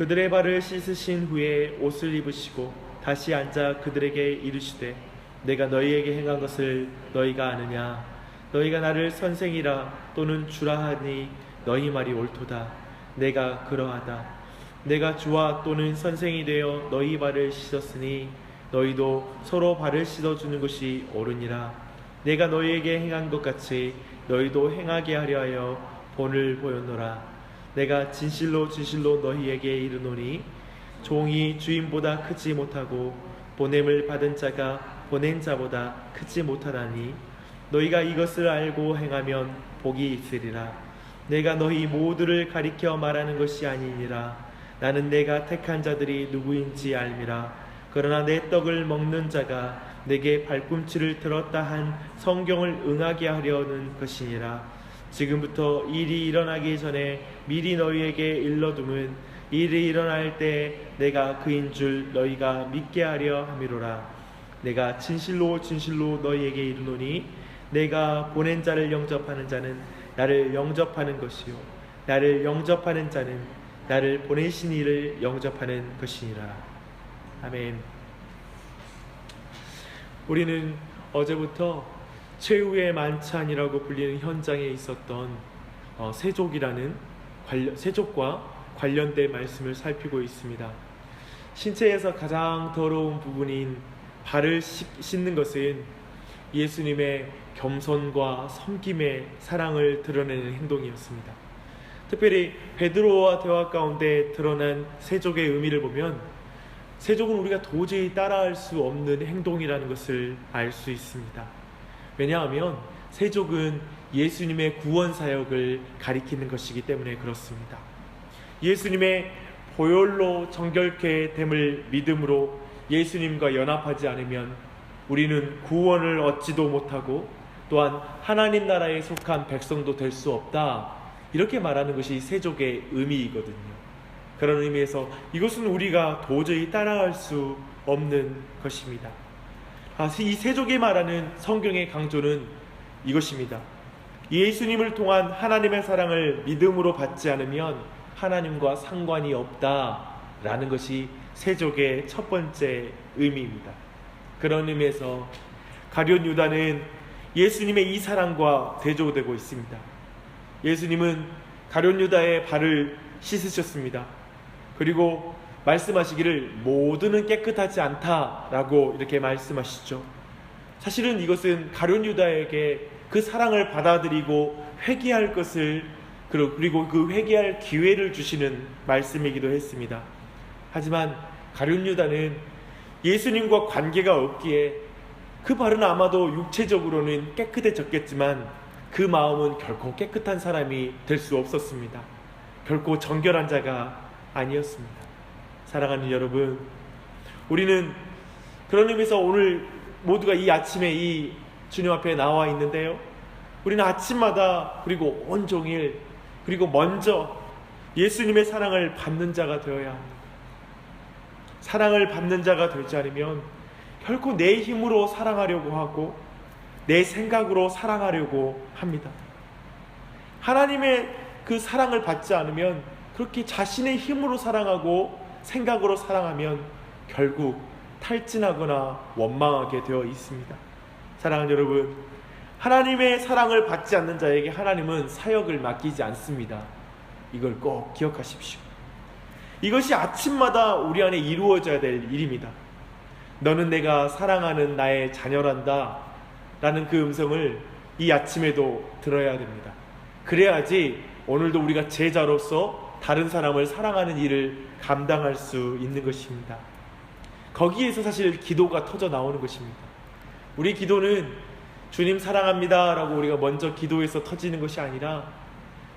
그들의 발을 씻으신 후에 옷을 입으시고 다시 앉아 그들에게 이르시되 내가 너희에게 행한 것을 너희가 아느냐? 너희가 나를 선생이라 또는 주라 하니 너희 말이 옳도다. 내가 그러하다. 내가 주와 또는 선생이 되어 너희 발을 씻었으니 너희도 서로 발을 씻어주는 것이 옳으니라. 내가 너희에게 행한 것 같이 너희도 행하게 하려 하여 본을 보였노라. 내가 진실로 진실로 너희에게 이르노니 종이 주인보다 크지 못하고 보냄을 받은 자가 보낸 자보다 크지 못하다니 너희가 이것을 알고 행하면 복이 있으리라. 내가 너희 모두를 가리켜 말하는 것이 아니니라. 나는 내가 택한 자들이 누구인지 알미라. 그러나 내 떡을 먹는 자가 내게 발꿈치를 들었다 한 성경을 응하게 하려는 것이니라. 지금부터 일이 일어나기 전에 미리 너희에게 일러둠은 일이 일어날 때 내가 그인 줄 너희가 믿게 하려 함이로라. 내가 진실로 진실로 너희에게 이르노니 내가 보낸 자를 영접하는 자는 나를 영접하는 것이요 나를 영접하는 자는 나를 보내신 이를 영접하는 것이니라. 아멘. 우리는 어제부터 최후의 만찬이라고 불리는 현장에 있었던 세족과 관련된 말씀을 살피고 있습니다. 신체에서 가장 더러운 부분인 발을 씻는 것은 예수님의 겸손과 섬김의 사랑을 드러내는 행동이었습니다. 특별히 베드로와 대화 가운데 드러난 세족의 의미를 보면 세족은 우리가 도저히 따라할 수 없는 행동이라는 것을 알 수 있습니다. 왜냐하면 세족은 예수님의 구원 사역을 가리키는 것이기 때문에 그렇습니다. 예수님의 보혈로 정결케 됨을 믿음으로 예수님과 연합하지 않으면 우리는 구원을 얻지도 못하고 또한 하나님 나라에 속한 백성도 될 수 없다, 이렇게 말하는 것이 세족의 의미이거든요. 그런 의미에서 이것은 우리가 도저히 따라갈 수 없는 것입니다. 이 세족이 말하는 성경의 강조는 이것입니다. 예수님을 통한 하나님의 사랑을 믿음으로 받지 않으면 하나님과 상관이 없다라는 것이 세족의 첫 번째 의미입니다. 그런 의미에서 가룟 유다는 예수님의 이 사랑과 대조되고 있습니다. 예수님은 가룟 유다의 발을 씻으셨습니다. 그리고 말씀하시기를 모두는 깨끗하지 않다라고 이렇게 말씀하시죠. 사실은 이것은 가룟 유다에게 그 사랑을 받아들이고 회개할 것을, 그리고 그 회개할 기회를 주시는 말씀이기도 했습니다. 하지만 가룟 유다는 예수님과 관계가 없기에 그 발은 아마도 육체적으로는 깨끗해졌겠지만 그 마음은 결코 깨끗한 사람이 될 수 없었습니다. 결코 정결한 자가 아니었습니다. 사랑하는 여러분, 우리는 그런 의미에서 오늘 모두가 이 아침에 이 주님 앞에 나와 있는데요, 우리는 아침마다 그리고 온종일 그리고 먼저 예수님의 사랑을 받는 자가 되어야 합니다. 사랑을 받는 자가 되지 않으면 결코 내 힘으로 사랑하려고 하고 내 생각으로 사랑하려고 합니다. 하나님의 그 사랑을 받지 않으면 그렇게 자신의 힘으로 사랑하고 생각으로 사랑하면 결국 탈진하거나 원망하게 되어 있습니다. 사랑하는 여러분, 하나님의 사랑을 받지 않는 자에게 하나님은 사역을 맡기지 않습니다. 이걸 꼭 기억하십시오. 이것이 아침마다 우리 안에 이루어져야 될 일입니다. 너는 내가 사랑하는 나의 자녀란다 라는 그 음성을 이 아침에도 들어야 됩니다. 그래야지 오늘도 우리가 제자로서 다른 사람을 사랑하는 일을 감당할 수 있는 것입니다. 거기에서 사실 기도가 터져 나오는 것입니다. 우리 기도는 주님 사랑합니다 라고 우리가 먼저 기도해서 터지는 것이 아니라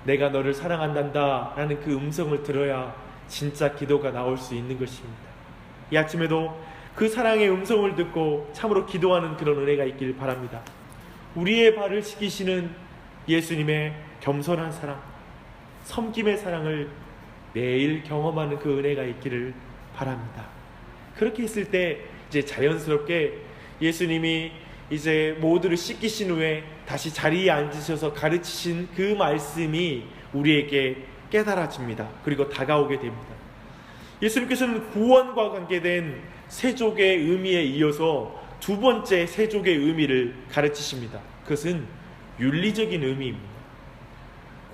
내가 너를 사랑한단다 라는 그 음성을 들어야 진짜 기도가 나올 수 있는 것입니다. 이 아침에도 그 사랑의 음성을 듣고 참으로 기도하는 그런 은혜가 있길 바랍니다. 우리의 발을 씻기시는 예수님의 겸손한 사랑, 섬김의 사랑을 매일 경험하는 그 은혜가 있기를 바랍니다. 그렇게 했을 때 이제 자연스럽게 예수님이 이제 모두를 씻기신 후에 다시 자리에 앉으셔서 가르치신 그 말씀이 우리에게 깨달아집니다. 그리고 다가오게 됩니다. 예수님께서는 구원과 관계된 세족의 의미에 이어서 두 번째 세족의 의미를 가르치십니다. 그것은 윤리적인 의미입니다.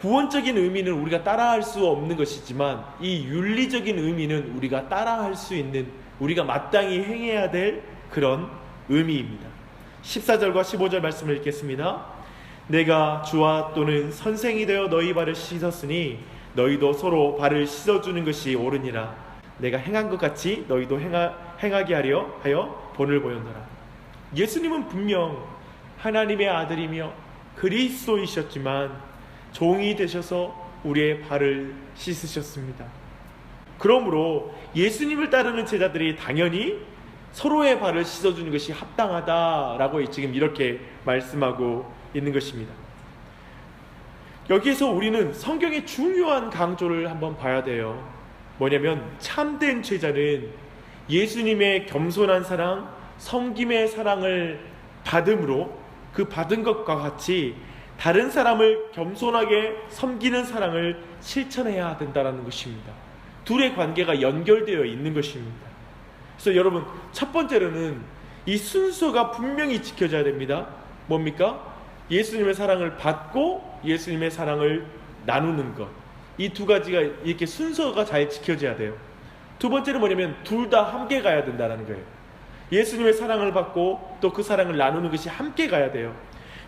구원적인 의미는 우리가 따라할 수 없는 것이지만 이 윤리적인 의미는 우리가 따라할 수 있는, 우리가 마땅히 행해야 될 그런 의미입니다. 14절과 15절 말씀을 읽겠습니다. 내가 주와 또는 선생이 되어 너희 발을 씻었으니 너희도 서로 발을 씻어주는 것이 옳으니라. 내가 행한 것 같이 너희도 행하게 하여 본을 보였노라. 예수님은 분명 하나님의 아들이며 그리스도이셨지만 종이 되셔서 우리의 발을 씻으셨습니다. 그러므로 예수님을 따르는 제자들이 당연히 서로의 발을 씻어주는 것이 합당하다라고 지금 이렇게 말씀하고 있는 것입니다. 여기에서 우리는 성경의 중요한 강조를 한번 봐야 돼요. 뭐냐면 참된 제자는 예수님의 겸손한 사랑, 섬김의 사랑을 받음으로 그 받은 것과 같이 다른 사람을 겸손하게 섬기는 사랑을 실천해야 된다는 것입니다. 둘의 관계가 연결되어 있는 것입니다. 그래서 여러분, 첫 번째로는 이 순서가 분명히 지켜져야 됩니다. 뭡니까? 예수님의 사랑을 받고 예수님의 사랑을 나누는 것. 이 두 가지가 이렇게 순서가 잘 지켜져야 돼요. 두 번째는 뭐냐면 둘 다 함께 가야 된다는 거예요. 예수님의 사랑을 받고 또 그 사랑을 나누는 것이 함께 가야 돼요.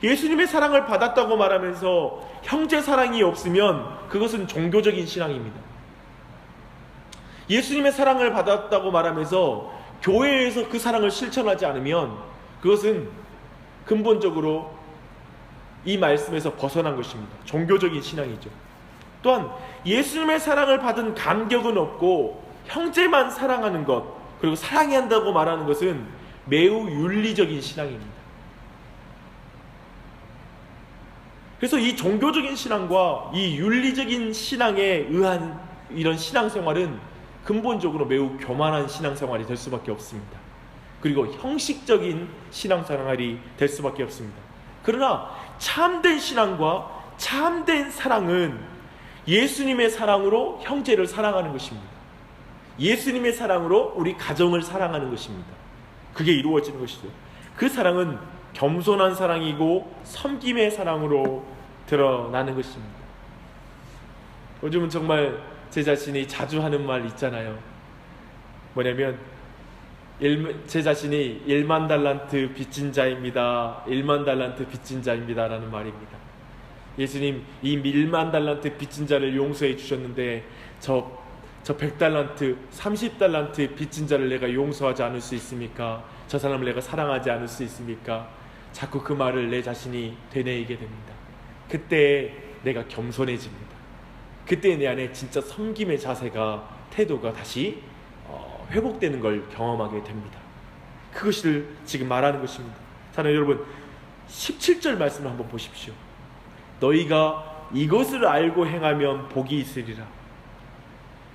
예수님의 사랑을 받았다고 말하면서 형제 사랑이 없으면 그것은 종교적인 신앙입니다. 예수님의 사랑을 받았다고 말하면서 교회에서 그 사랑을 실천하지 않으면 그것은 근본적으로 이 말씀에서 벗어난 것입니다. 종교적인 신앙이죠. 또한 예수님의 사랑을 받은 감격은 없고 형제만 사랑하는 것, 그리고 사랑해야 한다고 말하는 것은 매우 윤리적인 신앙입니다. 그래서 이 종교적인 신앙과 이 윤리적인 신앙에 의한 이런 신앙생활은 근본적으로 매우 교만한 신앙생활이 될 수밖에 없습니다. 그리고 형식적인 신앙생활이 될 수밖에 없습니다. 그러나 참된 신앙과 참된 사랑은 예수님의 사랑으로 형제를 사랑하는 것입니다. 예수님의 사랑으로 우리 가정을 사랑하는 것입니다. 그게 이루어지는 것이죠. 그 사랑은 겸손한 사랑이고 섬김의 사랑으로 드러나는 것입니다. 요즘은 정말 제 자신이 자주 하는 말 있잖아요. 뭐냐면 제 자신이 1만 달란트 빚진 자입니다. 1만 달란트 빚진 자입니다 라는 말입니다. 예수님, 이 1만 달란트 빚진 자를 용서해 주셨는데 저 100달란트, 30달란트 빚진 자를 내가 용서하지 않을 수 있습니까? 저 사람을 내가 사랑하지 않을 수 있습니까? 자꾸 그 말을 내 자신이 되뇌이게 됩니다. 그때 내가 겸손해집니다. 그때 내 안에 진짜 섬김의 자세가, 태도가 다시 회복되는 걸 경험하게 됩니다. 그것을 지금 말하는 것입니다. 자, 여러분 17절 말씀을 한번 보십시오. 너희가 이것을 알고 행하면 복이 있으리라.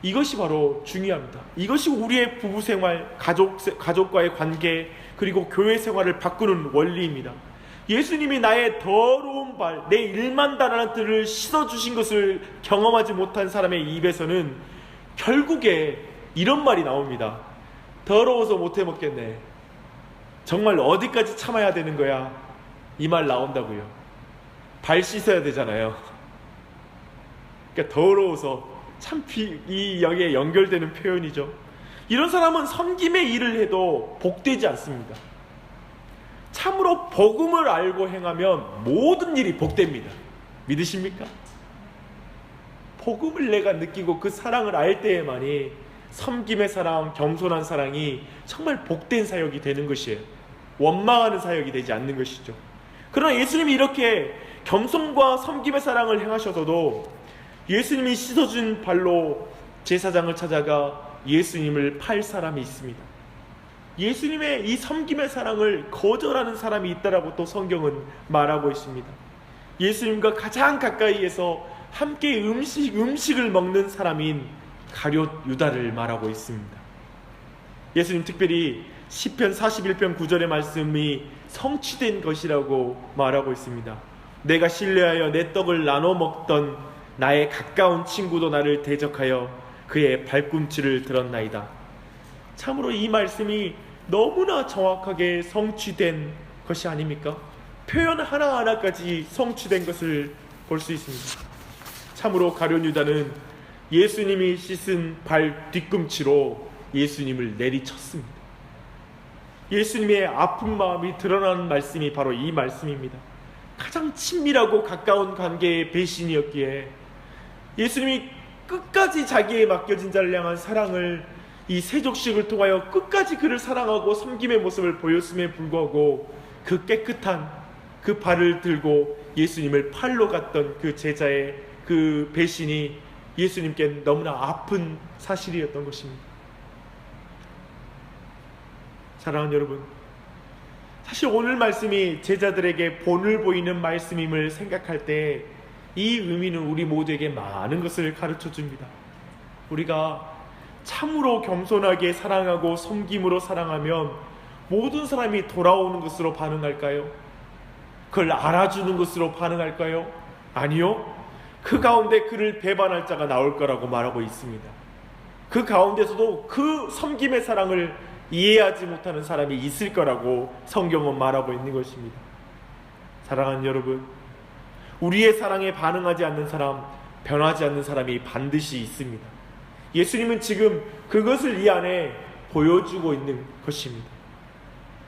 이것이 바로 중요합니다. 이것이 우리의 부부생활, 가족과의 관계, 그리고 교회 생활을 바꾸는 원리입니다. 예수님이 나의 더러운 발, 내 1만 달란트를 씻어주신 것을 경험하지 못한 사람의 입에서는 결국에 이런 말이 나옵니다. 더러워서 못해 먹겠네. 정말 어디까지 참아야 되는 거야? 이 말 나온다고요. 발 씻어야 되잖아요. 그러니까 더러워서 참 이 여기에 연결되는 표현이죠. 이런 사람은 섬김의 일을 해도 복되지 않습니다. 참으로 복음을 알고 행하면 모든 일이 복됩니다. 믿으십니까? 복음을 내가 느끼고 그 사랑을 알 때에만이 섬김의 사랑, 겸손한 사랑이 정말 복된 사역이 되는 것이에요. 원망하는 사역이 되지 않는 것이죠. 그러나 예수님이 이렇게 겸손과 섬김의 사랑을 행하셔서도 예수님이 씻어준 발로 제사장을 찾아가 예수님을 팔 사람이 있습니다. 예수님의 이 섬김의 사랑을 거절하는 사람이 있다라고 또 성경은 말하고 있습니다. 예수님과 가장 가까이에서 함께 음식을 먹는 사람인 가룟 유다를 말하고 있습니다. 예수님 특별히 시편 41편 9절의 말씀이 성취된 것이라고 말하고 있습니다. 내가 신뢰하여 내 떡을 나눠 먹던 나의 가까운 친구도 나를 대적하여 그의 발꿈치를 들었나이다. 참으로 이 말씀이 너무나 정확하게 성취된 것이 아닙니까? 표현 하나하나까지 성취된 것을 볼 수 있습니다. 참으로 가룟 유다는 예수님이 씻은 발 뒤꿈치로 예수님을 내리쳤습니다. 예수님의 아픈 마음이 드러나는 말씀이 바로 이 말씀입니다. 가장 친밀하고 가까운 관계의 배신이었기에 예수님이 끝까지 자기에 맡겨진 자를 향한 사랑을, 이 세족식을 통하여 끝까지 그를 사랑하고 섬김의 모습을 보였음에 불구하고 그 깨끗한 그 발을 들고 예수님을 팔러 갔던 그 제자의 그 배신이 예수님께 너무나 아픈 사실이었던 것입니다. 사랑하는 여러분, 사실 오늘 말씀이 제자들에게 본을 보이는 말씀임을 생각할 때 이 의미는 우리 모두에게 많은 것을 가르쳐 줍니다. 우리가 참으로 겸손하게 사랑하고 섬김으로 사랑하면 모든 사람이 돌아오는 것으로 반응할까요? 그걸 알아주는 것으로 반응할까요? 아니요. 그 가운데 그를 배반할 자가 나올 거라고 말하고 있습니다. 그 가운데서도 그 섬김의 사랑을 이해하지 못하는 사람이 있을 거라고 성경은 말하고 있는 것입니다. 사랑하는 여러분, 우리의 사랑에 반응하지 않는 사람, 변하지 않는 사람이 반드시 있습니다. 예수님은 지금 그것을 이 안에 보여주고 있는 것입니다.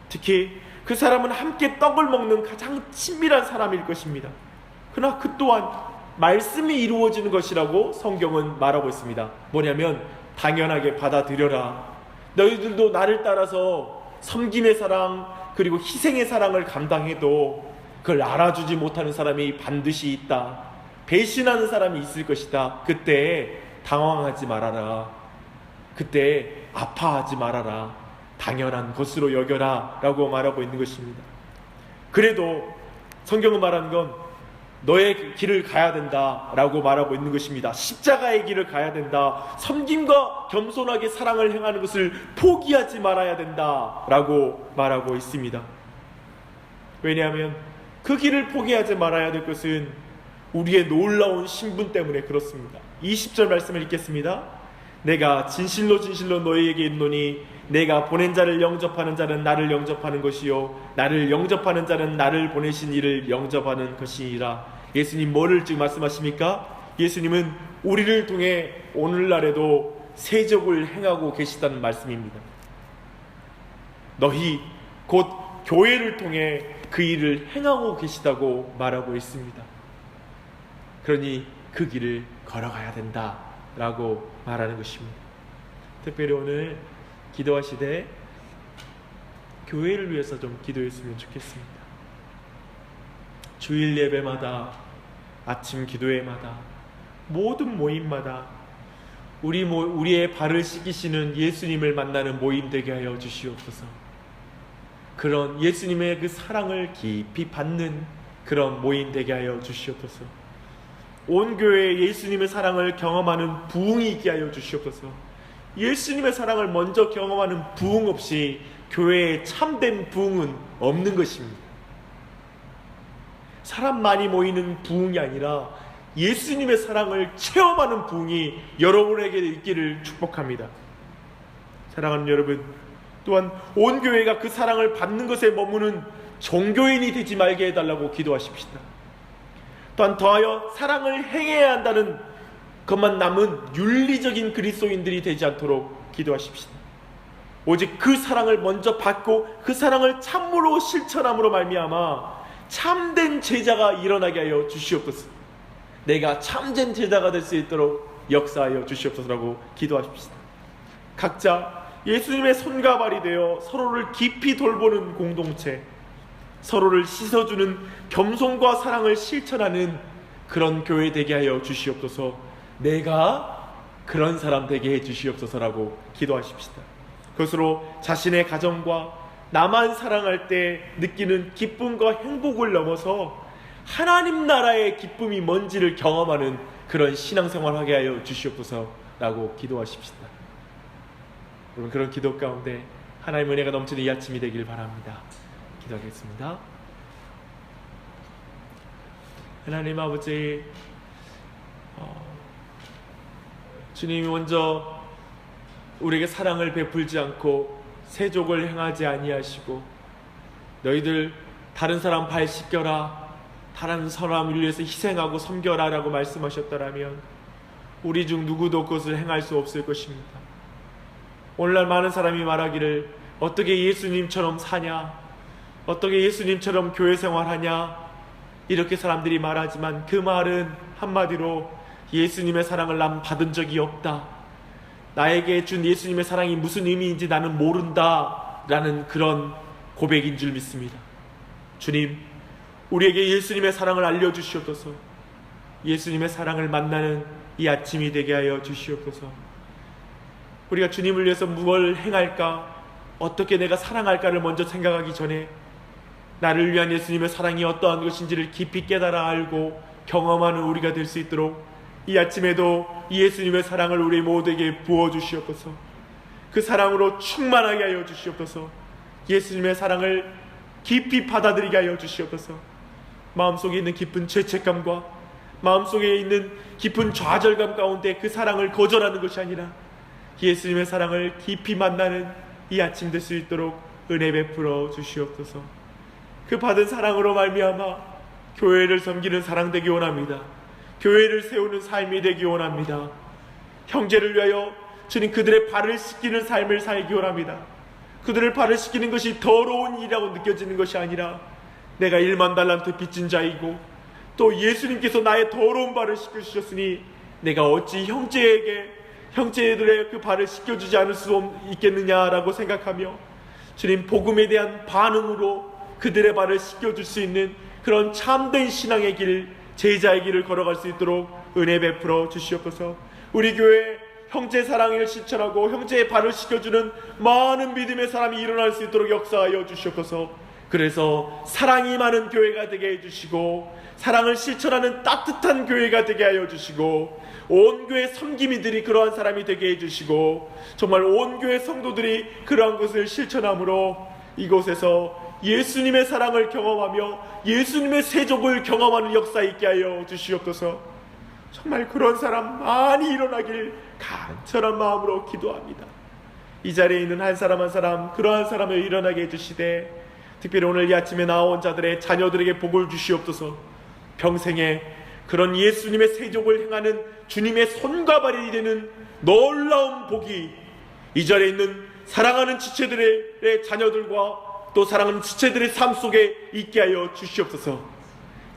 특히 그 사람은 함께 떡을 먹는 가장 친밀한 사람일 것입니다. 그러나 그 또한 말씀이 이루어지는 것이라고 성경은 말하고 있습니다. 뭐냐면 당연하게 받아들여라. 너희들도 나를 따라서 섬김의 사랑 그리고 희생의 사랑을 감당해도 그걸 알아주지 못하는 사람이 반드시 있다. 배신하는 사람이 있을 것이다. 그때 당황하지 말아라. 그때 아파하지 말아라. 당연한 것으로 여겨라 라고 말하고 있는 것입니다. 그래도 성경은 말하는 건 너의 길을 가야 된다 라고 말하고 있는 것입니다. 십자가의 길을 가야 된다. 섬김과 겸손하게 사랑을 행하는 것을 포기하지 말아야 된다 라고 말하고 있습니다. 왜냐하면 그 길을 포기하지 말아야 될 것은 우리의 놀라운 신분 때문에 그렇습니다. 20절 말씀을 읽겠습니다. 내가 진실로 진실로 너희에게 이르노니 내가 보낸 자를 영접하는 자는 나를 영접하는 것이요 나를 영접하는 자는 나를 보내신 이를 영접하는 것이니라. 예수님 뭐를 지금 말씀하십니까? 예수님은 우리를 통해 오늘날에도 세족을 행하고 계시다는 말씀입니다. 너희 곧 교회를 통해 그 일을 행하고 계시다고 말하고 있습니다. 그러니 그 길을 걸어가야 된다 라고 말하는 것입니다. 특별히 오늘 기도하시되 교회를 위해서 좀 기도했으면 좋겠습니다. 주일 예배마다, 아침 기도회마다, 모든 모임마다 우리의 발을 씻기시는 예수님을 만나는 모임 되게 하여 주시옵소서. 그런 예수님의 그 사랑을 깊이 받는 그런 모임 되게 하여 주시옵소서. 온 교회에 예수님의 사랑을 경험하는 부흥이 있게 하여 주시옵소서. 예수님의 사랑을 먼저 경험하는 부흥 없이 교회에 참된 부흥은 없는 것입니다. 사람 많이 모이는 부흥이 아니라 예수님의 사랑을 체험하는 부흥이 여러분에게 있기를 축복합니다. 사랑하는 여러분, 또한 온 교회가 그 사랑을 받는 것에 머무는 종교인이 되지 말게 해달라고 기도하십시다. 또한 더하여 사랑을 행해야 한다는 것만 남은 윤리적인 그리스도인들이 되지 않도록 기도하십시다. 오직 그 사랑을 먼저 받고 그 사랑을 참으로 실천함으로 말미암아 참된 제자가 일어나게 하여 주시옵소서. 내가 참된 제자가 될 수 있도록 역사하여 주시옵소서라고 기도하십시다. 각자 예수님의 손과 발이 되어 서로를 깊이 돌보는 공동체, 서로를 씻어주는 겸손과 사랑을 실천하는 그런 교회 되게 하여 주시옵소서. 내가 그런 사람 되게 해 주시옵소서라고 기도하십시다. 그것으로 자신의 가정과 나만 사랑할 때 느끼는 기쁨과 행복을 넘어서 하나님 나라의 기쁨이 뭔지를 경험하는 그런 신앙생활 하게 하여 주시옵소서라고 기도하십시다. 여러분, 그런 기도 가운데 하나님의 은혜가 넘치는 이 아침이 되길 바랍니다. 기도하겠습니다. 하나님 아버지, 주님이 먼저 우리에게 사랑을 베풀지 않고 세족을 행하지 아니하시고 너희들 다른 사람 발 씻겨라, 다른 사람을 위해서 희생하고 섬겨라 라고 말씀하셨더라면 우리 중 누구도 그것을 행할 수 없을 것입니다. 오늘날 많은 사람이 말하기를 어떻게 예수님처럼 사냐, 어떻게 예수님처럼 교회 생활하냐, 이렇게 사람들이 말하지만 그 말은 한마디로 예수님의 사랑을 난 받은 적이 없다, 나에게 준 예수님의 사랑이 무슨 의미인지 나는 모른다 라는 그런 고백인 줄 믿습니다. 주님, 우리에게 예수님의 사랑을 알려주시옵소서. 예수님의 사랑을 만나는 이 아침이 되게 하여 주시옵소서. 우리가 주님을 위해서 무엇을 행할까, 어떻게 내가 사랑할까를 먼저 생각하기 전에 나를 위한 예수님의 사랑이 어떠한 것인지를 깊이 깨달아 알고 경험하는 우리가 될 수 있도록 이 아침에도 이 예수님의 사랑을 우리 모두에게 부어주시옵소서. 그 사랑으로 충만하게 하여 주시옵소서. 예수님의 사랑을 깊이 받아들이게 하여 주시옵소서. 마음속에 있는 깊은 죄책감과 마음속에 있는 깊은 좌절감 가운데 그 사랑을 거절하는 것이 아니라 예수님의 사랑을 깊이 만나는 이 아침 될 수 있도록 은혜 베풀어 주시옵소서. 그 받은 사랑으로 말미암아 교회를 섬기는 사랑 되기 원합니다. 교회를 세우는 삶이 되기 원합니다. 형제를 위하여 주님 그들의 발을 씻기는 삶을 살기 원합니다. 그들을 발을 씻기는 것이 더러운 일이라고 느껴지는 것이 아니라 내가 1만 달란트 빚진 자이고 또 예수님께서 나의 더러운 발을 씻겨주셨으니 내가 어찌 형제들의 그 발을 씻겨주지 않을 수 있겠느냐라고 생각하며 주님 복음에 대한 반응으로 그들의 발을 씻겨줄 수 있는 그런 참된 신앙의 길, 제자의 길을 걸어갈 수 있도록 은혜 베풀어 주시옵소서. 우리 교회 형제 사랑을 실천하고 형제의 발을 씻겨주는 많은 믿음의 사람이 일어날 수 있도록 역사하여 주시옵소서. 그래서 사랑이 많은 교회가 되게 해주시고 사랑을 실천하는 따뜻한 교회가 되게 하여 주시고 온 교회 섬김이들이 그러한 사람이 되게 해주시고 정말 온 교회 성도들이 그러한 것을 실천함으로 이곳에서 예수님의 사랑을 경험하며 예수님의 세족을 경험하는 역사 있게 하여 주시옵소서. 정말 그런 사람 많이 일어나길 간절한 마음으로 기도합니다. 이 자리에 있는 한 사람 한 사람 그러한 사람을 일어나게 해주시되 특별히 오늘 이 아침에 나온 자들의 자녀들에게 복을 주시옵소서. 평생에 그런 예수님의 세족을 행하는 주님의 손과 발이 되는 놀라운 복이 이 자리에 있는 사랑하는 지체들의 자녀들과 또 사랑하는 지체들의 삶 속에 있게 하여 주시옵소서.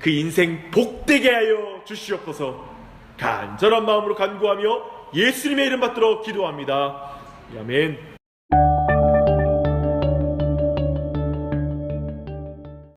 그 인생 복되게 하여 주시옵소서. 간절한 마음으로 간구하며 예수님의 이름 받들어 기도합니다. 아멘.